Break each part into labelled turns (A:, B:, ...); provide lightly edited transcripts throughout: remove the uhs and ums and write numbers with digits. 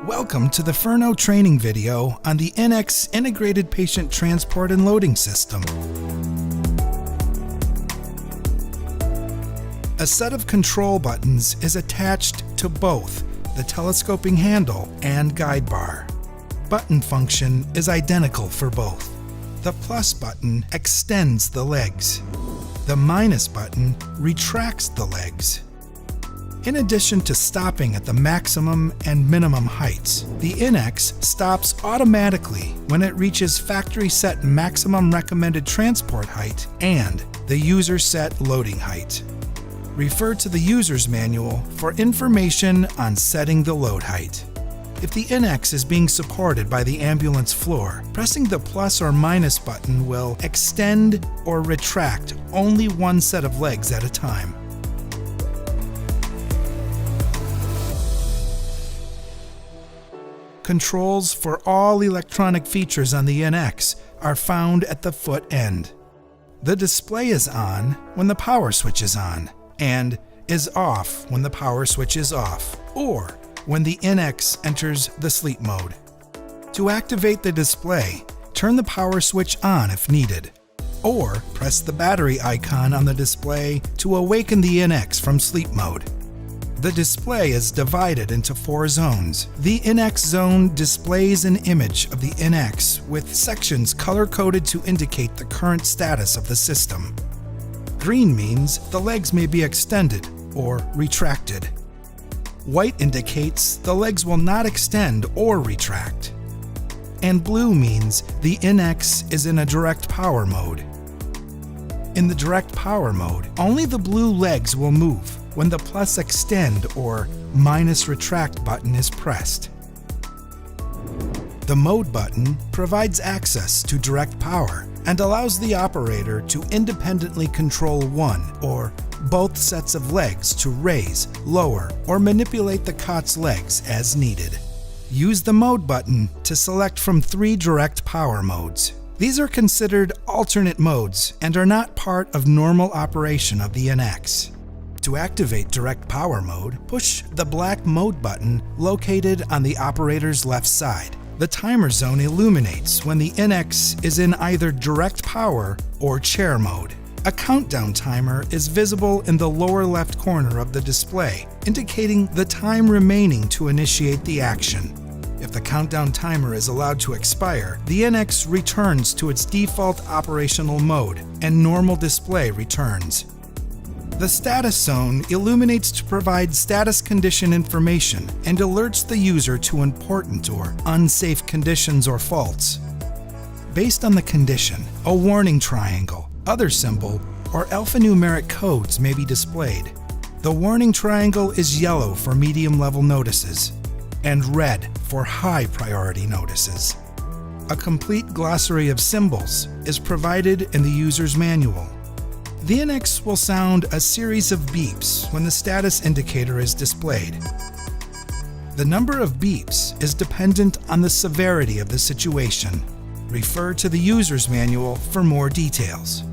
A: Welcome to the Furno training video on the iNX Integrated Patient Transport and Loading System. A set of control buttons is attached to both the telescoping handle and guide bar. Button function is identical for both. The plus button extends the legs. The minus button retracts the legs. In addition to stopping at the maximum and minimum heights, the iNX stops automatically when it reaches factory set maximum recommended transport height and the user set loading height. Refer to the user's manual for information on setting the load height. If the iNX is being supported by the ambulance floor, pressing the plus or minus button will extend or retract only one set of legs at a time. Controls for all electronic features on the iNX are found at the foot end. The display is on when the power switch is on, and is off when the power switch is off, or when the iNX enters the sleep mode. To activate the display, turn the power switch on if needed, or press the battery icon on the display to awaken the iNX from sleep mode. The display is divided into 4 zones. The iNX zone displays an image of the iNX with sections color-coded to indicate the current status of the system. Green means the legs may be extended or retracted. White indicates the legs will not extend or retract. And blue means the iNX is in a direct power mode. In the direct power mode, only the blue legs will move when the plus extend or minus retract button is pressed. The mode button provides access to direct power and allows the operator to independently control one or both sets of legs to raise, lower, or manipulate the cot's legs as needed. Use the mode button to select from 3 direct power modes. These are considered alternate modes and are not part of normal operation of the iNX. To activate direct power mode, push the black mode button located on the operator's left side. The timer zone illuminates when the iNX is in either direct power or chair mode. A countdown timer is visible in the lower left corner of the display, indicating the time remaining to initiate the action. If the countdown timer is allowed to expire, the iNX returns to its default operational mode and normal display returns. The status zone illuminates to provide status condition information and alerts the user to important or unsafe conditions or faults. Based on the condition, a warning triangle, other symbol, or alphanumeric codes may be displayed. The warning triangle is yellow for medium-level notices and red for high-priority notices. A complete glossary of symbols is provided in the user's manual. The iNX will sound a series of beeps when the status indicator is displayed. The number of beeps is dependent on the severity of the situation. Refer to the user's manual for more details.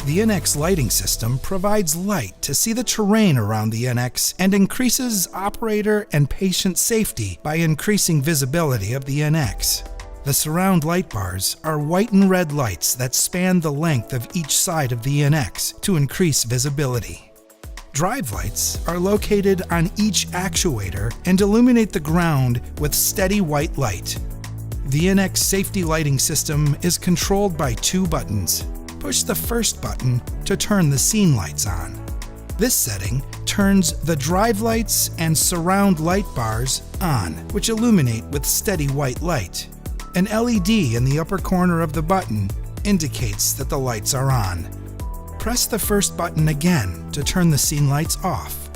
A: The iNX lighting system provides light to see the terrain around the iNX and increases operator and patient safety by increasing visibility of the iNX. The surround light bars are white and red lights that span the length of each side of the iNX to increase visibility. Drive lights are located on each actuator and illuminate the ground with steady white light. The iNX safety lighting system is controlled by 2 buttons. Push the first button to turn the scene lights on. This setting turns the drive lights and surround light bars on, which illuminate with steady white light. An LED in the upper corner of the button indicates that the lights are on. Press the first button again to turn the scene lights off.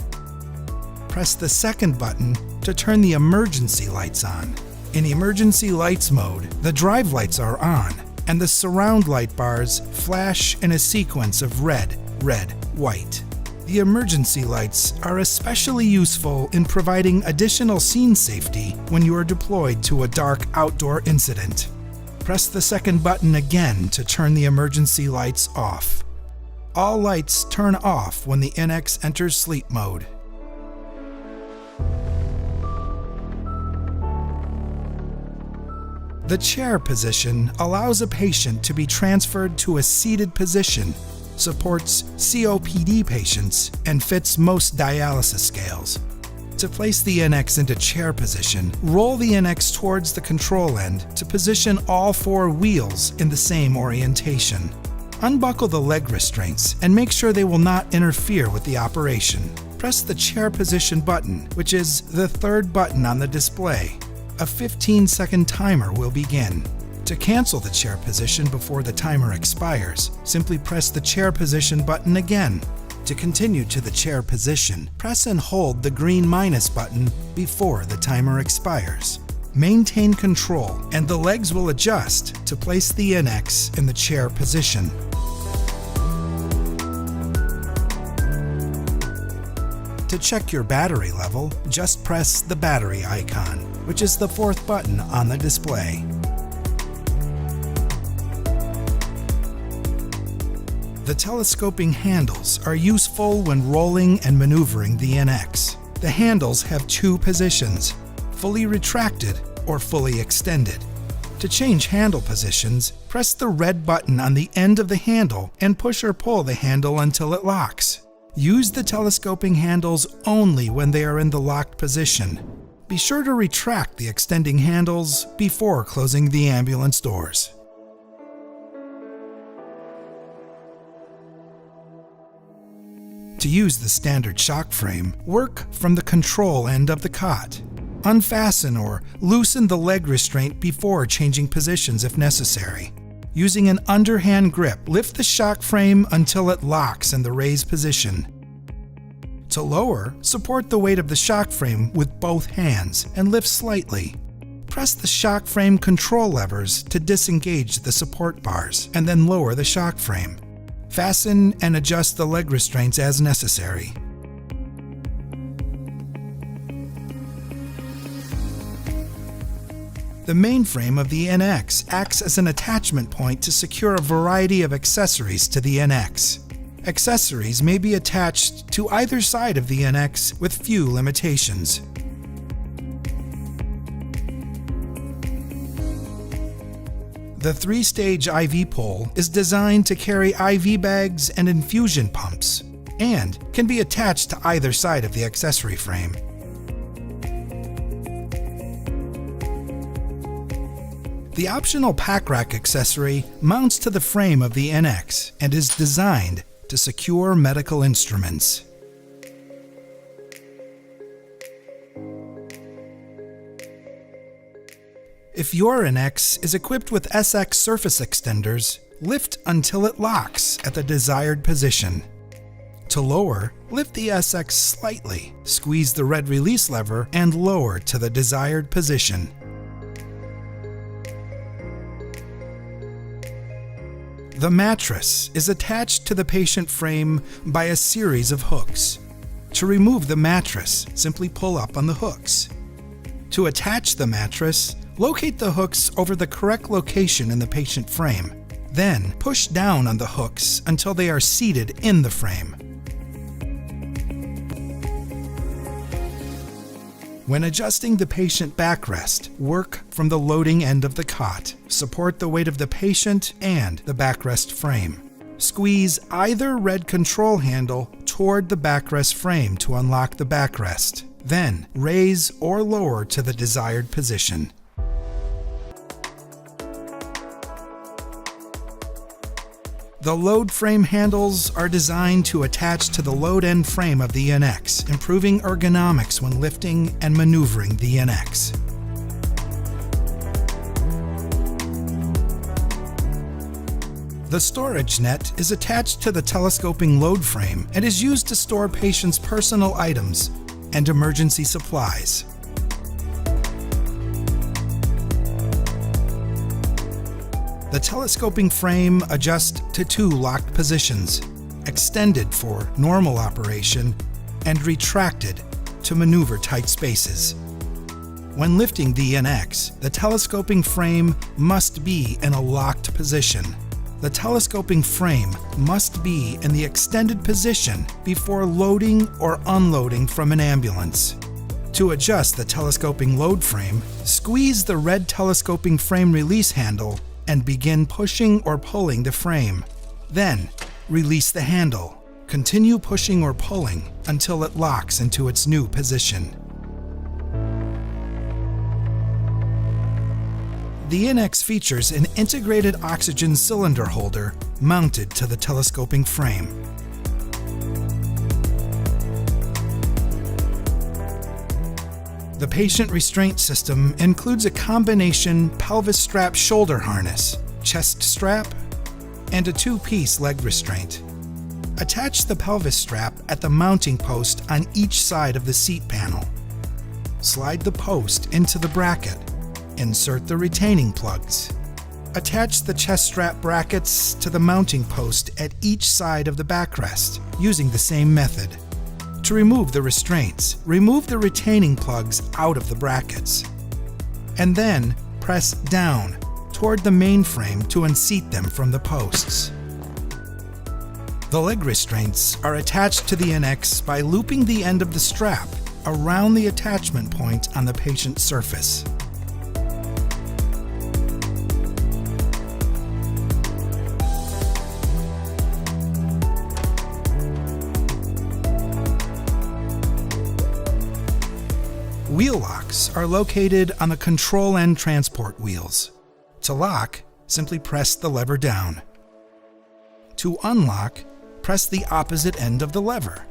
A: Press the second button to turn the emergency lights on. In emergency lights mode, the drive lights are on, and the surround light bars flash in a sequence of red, red, white. The emergency lights are especially useful in providing additional scene safety when you are deployed to a dark outdoor incident. Press the second button again to turn the emergency lights off. All lights turn off when the iNX enters sleep mode. The chair position allows a patient to be transferred to a seated position, supports COPD patients, and fits most dialysis scales. To place the iNX into chair position, roll the iNX towards the control end to position all 4 wheels in the same orientation. Unbuckle the leg restraints and make sure they will not interfere with the operation. Press the chair position button, which is the 3rd button on the display. A 15-second timer will begin. To cancel the chair position before the timer expires, simply press the chair position button again. To continue to the chair position, press and hold the green minus button before the timer expires. Maintain control, and the legs will adjust to place the iNX in the chair position. To check your battery level, just press the battery icon, which is the 4th button on the display. The telescoping handles are useful when rolling and maneuvering the iNX. The handles have 2 positions, fully retracted or fully extended. To change handle positions, press the red button on the end of the handle and push or pull the handle until it locks. Use the telescoping handles only when they are in the locked position. Be sure to retract the extending handles before closing the ambulance doors. To use the standard shock frame, work from the control end of the cot. Unfasten or loosen the leg restraint before changing positions if necessary. Using an underhand grip, lift the shock frame until it locks in the raised position. To lower, support the weight of the shock frame with both hands and lift slightly. Press the shock frame control levers to disengage the support bars and then lower the shock frame. Fasten and adjust the leg restraints as necessary. The mainframe of the iNX acts as an attachment point to secure a variety of accessories to the iNX. Accessories may be attached to either side of the iNX with few limitations. The 3-stage IV pole is designed to carry IV bags and infusion pumps, and can be attached to either side of the accessory frame. The optional pack rack accessory mounts to the frame of the iNX and is designed to secure medical instruments. If your iNX is equipped with SX surface extenders, lift until it locks at the desired position. To lower, lift the SX slightly, squeeze the red release lever, and lower to the desired position. The mattress is attached to the patient frame by a series of hooks. To remove the mattress, simply pull up on the hooks. To attach the mattress, locate the hooks over the correct location in the patient frame. Then push down on the hooks until they are seated in the frame. When adjusting the patient backrest, work from the loading end of the cot. Support the weight of the patient and the backrest frame. Squeeze either red control handle toward the backrest frame to unlock the backrest. Then raise or lower to the desired position. The load frame handles are designed to attach to the load end frame of the iNX, improving ergonomics when lifting and maneuvering the iNX. The storage net is attached to the telescoping load frame and is used to store patients' personal items and emergency supplies. The telescoping frame adjusts to 2 locked positions, extended for normal operation and retracted to maneuver tight spaces. When lifting the iNX, the telescoping frame must be in a locked position. the telescoping frame must be in the extended position before loading or unloading from an ambulance. To adjust the telescoping load frame, squeeze the red telescoping frame release handle and begin pushing or pulling the frame. Then, release the handle. Continue pushing or pulling until it locks into its new position. The iNX features an integrated oxygen cylinder holder mounted to the telescoping frame. The patient restraint system includes a combination pelvis strap shoulder harness, chest strap, and a two-piece leg restraint. Attach the pelvis strap at the mounting post on each side of the seat panel. Slide the post into the bracket. Insert the retaining plugs. Attach the chest strap brackets to the mounting post at each side of the backrest using the same method. To remove the restraints, remove the retaining plugs out of the brackets. And then press down toward the main frame to unseat them from the posts. The leg restraints are attached to the iNX by looping the end of the strap around the attachment point on the patient's surface. Wheel locks are located on the control end transport wheels. To lock, simply press the lever down. To unlock, press the opposite end of the lever.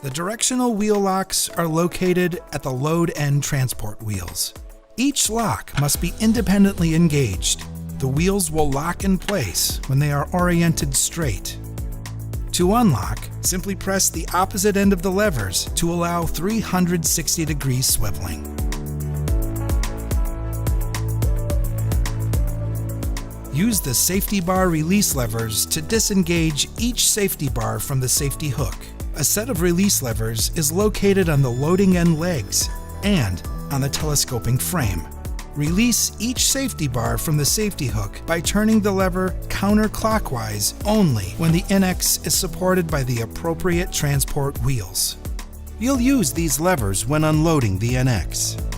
A: The directional wheel locks are located at the load end transport wheels. Each lock must be independently engaged. The wheels will lock in place when they are oriented straight. To unlock, simply press the opposite end of the levers to allow 360-degree swiveling. Use the safety bar release levers to disengage each safety bar from the safety hook. A set of release levers is located on the loading end legs and on the telescoping frame. Release each safety bar from the safety hook by turning the lever counterclockwise only when the iNX is supported by the appropriate transport wheels. You'll use these levers when unloading the iNX.